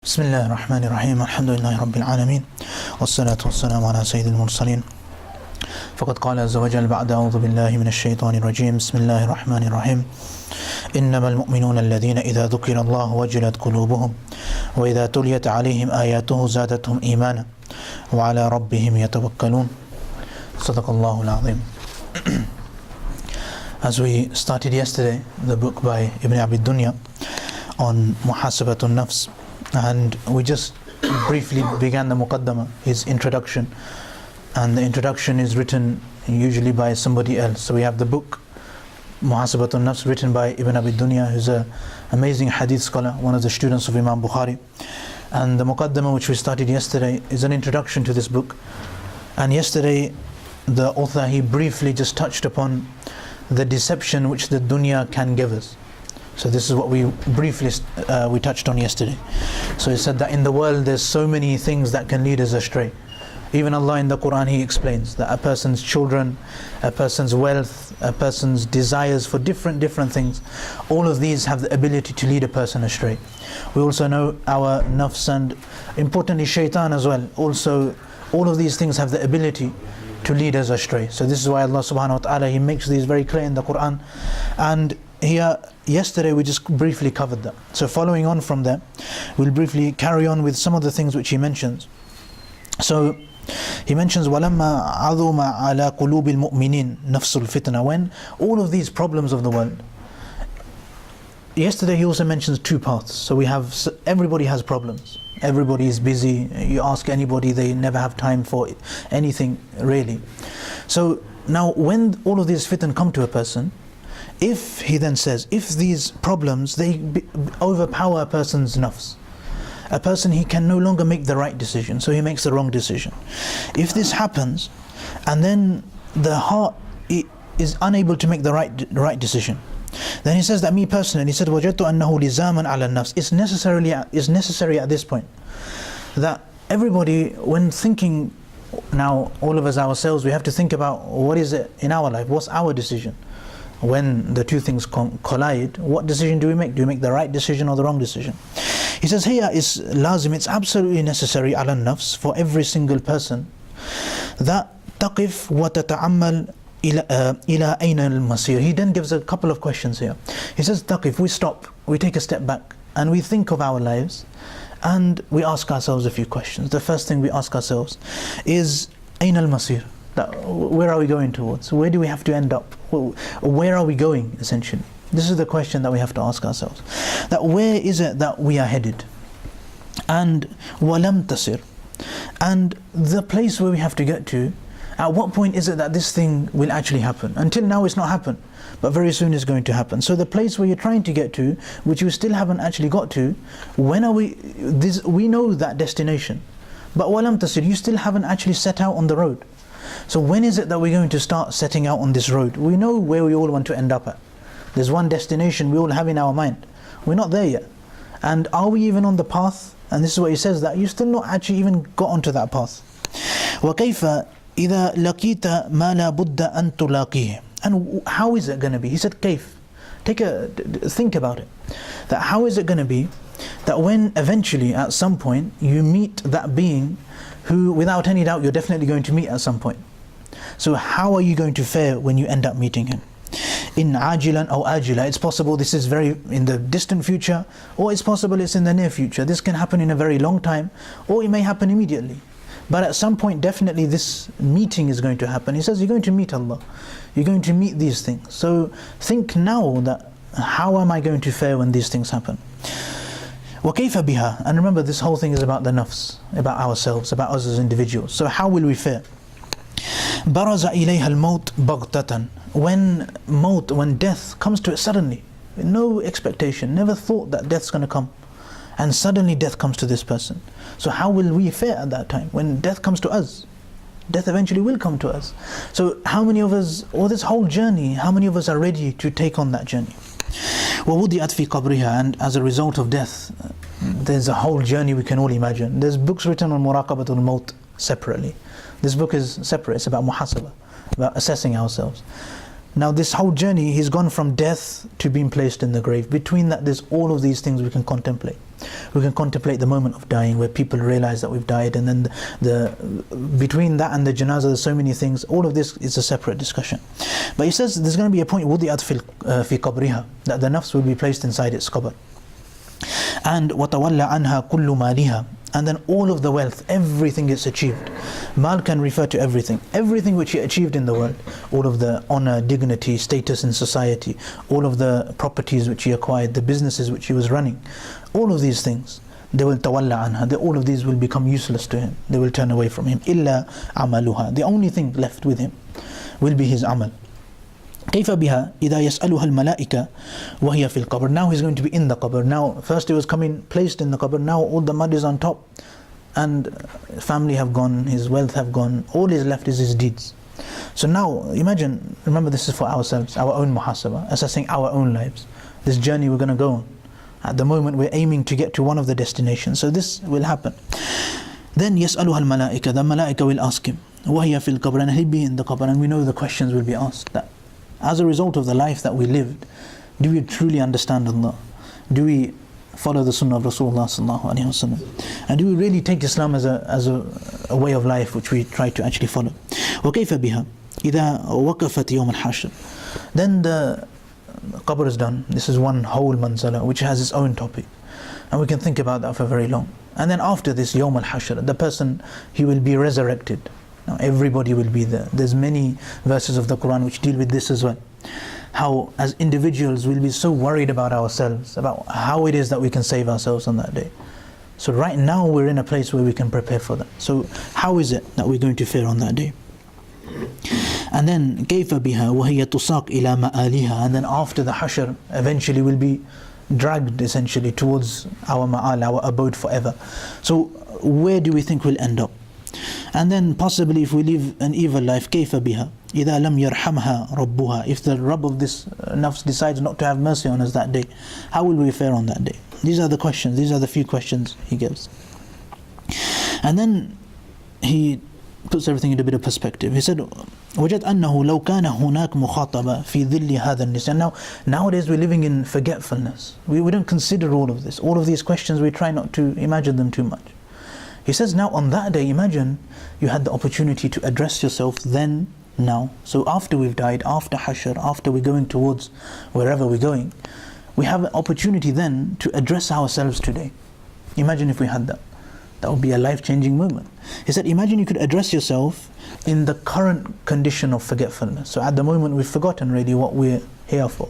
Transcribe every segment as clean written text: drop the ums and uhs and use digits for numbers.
بسم الله الرحمن الرحيم الحمد لله رب العالمين والصلاة والسلام على سيد المرسلين فقد قال عز وجل بعد أعوذ بالله من الشيطان الرجيم بسم الله الرحمن الرحيم إنما المؤمنون الذين إذا ذكر الله وجلت قلوبهم وإذا تليت عليهم آياته زادتهم إيمانا وعلى ربهم يتوكلون صدق الله العظيم. As we started yesterday, the book by Abid Dunya on Muhaasabahtun Nafs, and we just briefly began the muqaddama, his introduction, and the introduction is written usually by somebody else. So we have the book Muhaasabahtun Nafs written by Abid Dunya, who's an amazing hadith scholar, one of the students of Imam Bukhari, and the muqaddama which we started yesterday is an introduction to this book. And yesterday the author, he briefly just touched upon the deception which the dunya can give us. So this is what we briefly we touched on yesterday. So he said that in the world there's so many things that can lead us astray. Even Allah in the Quran, He explains that a person's children, a person's wealth, a person's desires for different things, all of these have the ability to lead a person astray. We also know our nafs, and importantly shaitan as well. Also, all of these things have the ability to lead us astray. So this is why Allah subhanahu wa ta'ala, He makes these very clear in the Quran. And here, yesterday we just briefly covered that. So following on from there, we'll briefly carry on with some of the things which he mentions. So he mentions وَلَمَّا عَظُمَ عَلَى قُلُوبِ الْمُؤْمِنِينَ نَفْسُ الْفِتْنَةِ, when all of these problems of the world. Yesterday he also mentions two paths. So we have, everybody has problems. Everybody is busy. You ask anybody, they never have time for anything really. So now when all of these fitan come to a person, if he then says, if these problems, they overpower a person's nafs, a person, he can no longer make the right decision, so he makes the wrong decision. If this happens, and then the heart is unable to make the right decision, then he says that me personally, he said, وَجَدْتُ أَنَّهُ لِزَامًا عَلَى النَّفْسِ, it's necessary at this point that everybody, when thinking, now all of us ourselves, we have to think about what is it in our life, what's our decision? When the two things collide, what decision do we make? Do we make the right decision or the wrong decision? He says here is lazim, it's absolutely necessary ala nafs, for every single person, that taqif wa tata'ammal ila ayna al-masir. He then gives a couple of questions here. He says taqif, we stop, we take a step back, and we think of our lives, and we ask ourselves a few questions. The first thing we ask ourselves is ayna al-masir, that where are we going towards? Where do we have to end up? Where are we going, essentially? This is the question that we have to ask ourselves. That where is it that we are headed? And walam tasir, and the place where we have to get to, at what point is it that this thing will actually happen? Until now it's not happened, but very soon it's going to happen. So the place where you're trying to get to, which you still haven't actually got to, when are we, we know that destination, but walam tasir, you still haven't actually set out on the road. So when is it that we're going to start setting out on this road? We know where we all want to end up at. There's one destination we all have in our mind. We're not there yet. And are we even on the path? And this is what he says, that you still not actually even got onto that path. وَكَيْفَ إِذَا لَقِيتَ مَا لَا بُدَّ أَن تُلَاقِيهِ. And how is it going to be? He said, كَيْف. Think about it. That how is it going to be that when eventually at some point you meet that being who without any doubt you're definitely going to meet at some point. So how are you going to fare when you end up meeting him? In ajilan or ajila, it's possible this is very in the distant future, or it's possible it's in the near future. This can happen in a very long time, or it may happen immediately. But at some point definitely this meeting is going to happen. He says you're going to meet Allah, you're going to meet these things. So think now that how am I going to fare when these things happen? وَكَيْفَ بِهَا. And remember, this whole thing is about the nafs, about ourselves, about us as individuals. So how will we fare? بَرَزَ إِلَيْهَا الْمَوْتِ بَغْتَةً. When death comes to it suddenly, no expectation, never thought that death's going to come, and suddenly death comes to this person. So how will we fare at that time? When death comes to us, death eventually will come to us. So how many of us, or this whole journey, how many of us are ready to take on that journey? وَوُضِعَتْ فِي قَبْرِهَا. And as a result of death, there's a whole journey we can all imagine. There's books written on Muraqabatul Maut separately. This book is separate, it's about muhasabah, about assessing ourselves. Now this whole journey, he's gone from death to being placed in the grave. Between that, there's all of these things we can contemplate. We can contemplate the moment of dying, where people realize that we've died, and then between that and the janazah, there's so many things. All of this is a separate discussion. But he says there's going to be a point, wudi'at fi qabriha, that the nafs will be placed inside its qabr. And وَتَوَلَّ عَنْهَا كُلُّ مَالِهَا, and then all of the wealth, everything gets achieved. Mal can refer to everything which he achieved in the world, all of the honor, dignity, status in society, all of the properties which he acquired, the businesses which he was running, all of these things, they will tawalla anha, all of these will become useless to him, they will turn away from him. Illa amaluha, the only thing left with him will be his amal. كيف بها إذا يسألها الملائكة وهي في القبر. Now he's going to be in the qabr. Now first he was placed in the qabr, now all the mud is on top, and family have gone, his wealth have gone, all is left is his deeds. So now imagine, remember this is for ourselves, our own muhasabah, assessing our own lives, this journey we're going to go on. At the moment we're aiming to get to one of the destinations, so this will happen. Then يسألها الملائكة, the malaika will ask him وهي في القبر, and he'll be in the qabr, and we know the questions will be asked, that as a result of the life that we lived, do we truly understand Allah? Do we follow the sunnah of Rasulullah sallallahu alaihi wasallam? And do we really take Islam as a way of life which we try to actually follow? وكيف بها إذا وقفت يوم الحشر. Then the qabr is done. This is one whole manzala which has its own topic, and we can think about that for very long. And then after this yawm al-hashr, the person, he will be resurrected. Now everybody will be there. There's many verses of the Quran which deal with this as well. How as individuals we'll be so worried about ourselves, about how it is that we can save ourselves on that day. So right now we're in a place where we can prepare for that. So how is it that we're going to fare on that day? And then كيف بها وهي تساق إلى مآلها, and then after the hashr eventually we'll be dragged essentially towards our ma'al, our abode forever. So where do we think we'll end up? And then possibly if we live an evil life, كيف بها إذا لم يرحمها ربها, if the Rabb of this nafs decides not to have mercy on us that day, how will we fare on that day? These are the questions, these are the few questions he gives. And then he puts everything into a bit of perspective. He said وجد أنه لو كان هناك مخاطبة في ظل هذا النسيان. Now nowadays we're living in forgetfulness. We don't consider all of this. All of these questions we try not to imagine them too much. He says now on that day, imagine you had the opportunity to address yourself then, now. So after we've died, after hashr, after we're going towards wherever we're going, we have an opportunity then to address ourselves today. Imagine if we had that. That would be a life-changing moment. He said, imagine you could address yourself in the current condition of forgetfulness. So at the moment we've forgotten really what we're here for.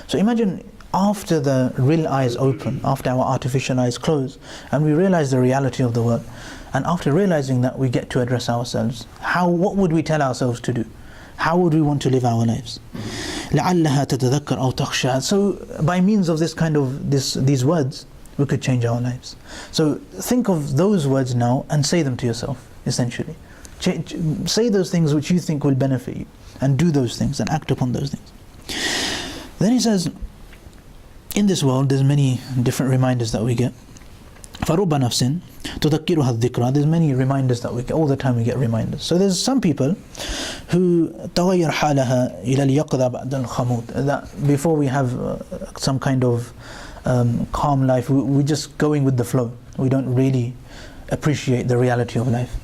So imagine after the real eyes open, after our artificial eyes close, and we realize the reality of the world, and after realizing that we get to address ourselves, what would we tell ourselves to do? How would we want to live our lives? لعلها تتذكر أو تخشى. So by means of this kind of these words, we could change our lives. So think of those words now and say them to yourself, essentially. Say those things which you think will benefit you, and do those things and act upon those things. Then he says, in this world there's many different reminders that we get. فَرُبَّ نَفْسٍ تُذَكِّرُهَا الذِّكْرَى. There's many reminders that we get, all the time we get reminders. So there's some people who تغير حالها إلى اليقظة بعد الخمود, that before we have some kind of calm life, we're just going with the flow. We don't really appreciate the reality of life.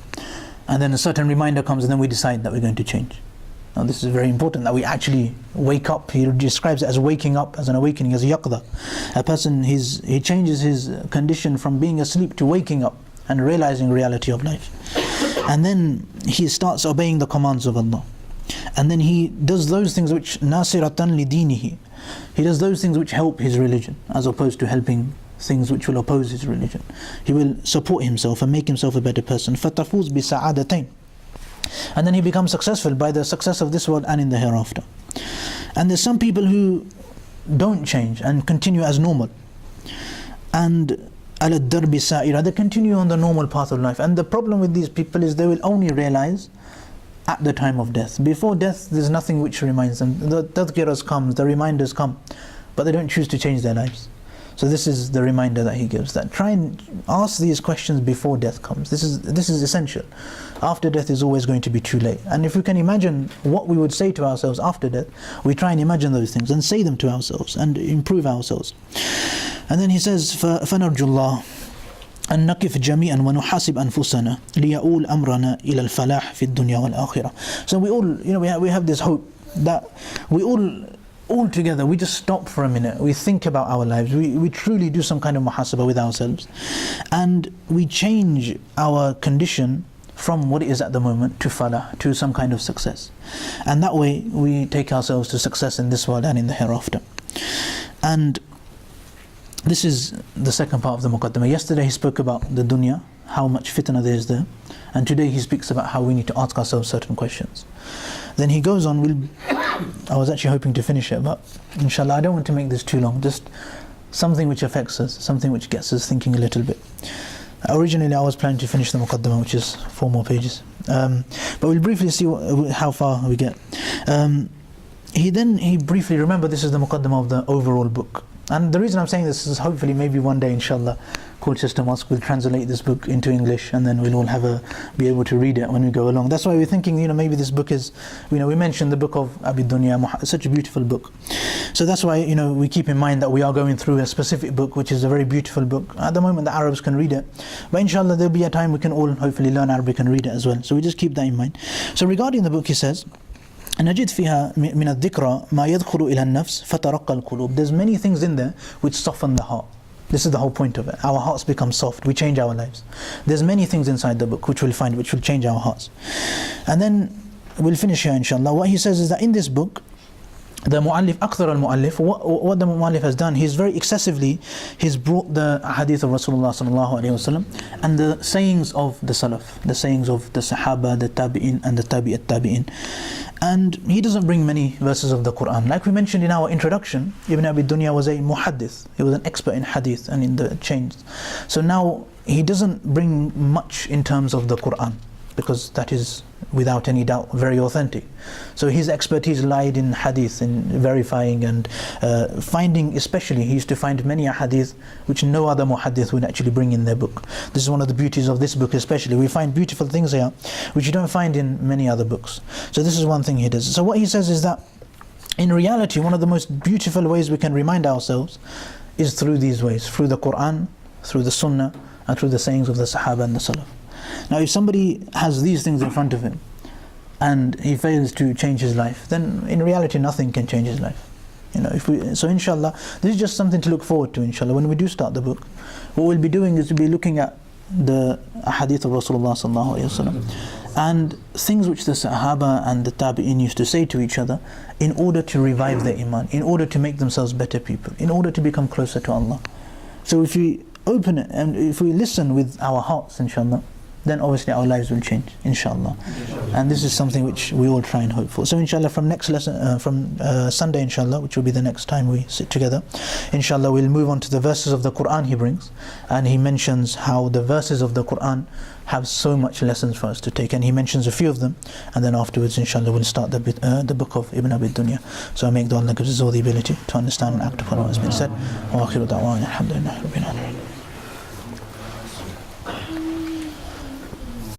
And then a certain reminder comes, and then we decide that we're going to change. Now this is very important, that we actually wake up. He describes it as waking up, as an awakening, as yaqda. A person, he changes his condition from being asleep to waking up and realizing reality of life. And then he starts obeying the commands of Allah. And then he does those things which nasiratan li dinihi. He does those things which help his religion, as opposed to helping things which will oppose his religion. He will support himself and make himself a better person. فَتَفُوز بِسَعَادَتَيْنِ. And then he becomes successful by the success of this world and in the hereafter. And there's some people who don't change and continue as normal. And عَلَى الدَّرْبِ سَائِرًا, they continue on the normal path of life. And the problem with these people is they will only realize at the time of death. Before death, there's nothing which reminds them. The tadhkiras comes, the reminders come, but they don't choose to change their lives. So this is the reminder that he gives, that try and ask these questions before death comes. This is essential. After death is always going to be too late. And if we can imagine what we would say to ourselves after death, we try and imagine those things and say them to ourselves and improve ourselves. And then he says, فَنَرْجُ اللَّهِ أن نقف جميعا ونحاسب أنفسنا ليؤول أمرنا إلى الفلاح في الدنيا والآخرة. So we all, we have this hope that we all together, we just stop for a minute, we think about our lives, we truly do some kind of muhasabah with ourselves, and we change our condition from what it is at the moment to falah, to some kind of success. And that way we take ourselves to success in this world and in the hereafter. And this is the second part of the muqaddimah. Yesterday he spoke about the dunya, how much fitna there is there, and today he speaks about how we need to ask ourselves certain questions. Then he goes on, I was actually hoping to finish it, but inshallah I don't want to make this too long, just something which affects us, something which gets us thinking a little bit. Originally I was planning to finish the muqaddimah, which is 4 more pages, but we'll briefly see how far we get. He briefly, remember this is the muqaddimah of the overall book. And the reason I'm saying this is hopefully maybe one day inshallah Colchester Mosque will translate this book into English, and then we'll all be able to read it when we go along. That's why we're thinking, maybe this book is, we mentioned the book of Abid Dunya, such a beautiful book. So that's why, we keep in mind that we are going through a specific book, which is a very beautiful book. At the moment the Arabs can read it, but inshallah there'll be a time we can all hopefully learn Arabic and read it as well. So we just keep that in mind. So regarding the book, he says, نجد فيها من الذكرى ما يدخل إلى النفس فترقى القلوب. There's many things in there which soften the heart. This is the whole point of it. Our hearts become soft, we change our lives. There's many things inside the book which we'll find, which will change our hearts. And then we'll finish here inshallah. What he says is that in this book, the mu'allif, أكثر المؤلف, what the mu'allif has done, he's very excessively, he's brought the hadith of Rasulullah sallallahu alayhi wasallam and the sayings of the Salaf, the sayings of the Sahaba, the Tabi'in and the Tabi'at Tabi'in. And he doesn't bring many verses of the Quran. Like we mentioned in our introduction, Ibn Abi Dunya was a muhaddith, he was an expert in hadith and in the chains. So now he doesn't bring much in terms of the Quran, because that is without any doubt very authentic. So his expertise lied in hadith, in verifying and finding, especially he used to find many hadith which no other muhaddith would actually bring in their book. This is one of the beauties of this book especially. We find beautiful things here which you don't find in many other books. So this is one thing he does. So what he says is that in reality one of the most beautiful ways we can remind ourselves is through these ways, through the Quran, through the Sunnah and through the sayings of the Sahaba and the Salaf. Now if somebody has these things in front of him and he fails to change his life, then in reality nothing can change his life. So inshallah, this is just something to look forward to inshallah. When we do start the book, what we'll be doing is to be looking at the hadith of Rasulullah sallallahu alayhi wasallam and things which the Sahaba and the Tabi'in used to say to each other in order to revive their iman, in order to make themselves better people, in order to become closer to Allah. So if we open it and if we listen with our hearts inshallah, then obviously our lives will change, inshallah. And this is something which we all try and hope for. So inshallah from next lesson, from Sunday inshallah, which will be the next time we sit together, inshallah we'll move on to the verses of the Quran he brings, and he mentions how the verses of the Quran have so much lessons for us to take, and he mentions a few of them, and then afterwards inshallah we'll start the book of Ibn Abi Dunya. So I make dua Allah gives us all the ability to understand and act upon what has been said. Wa akhiru da'wana alhamdulillahi rabbil alamin.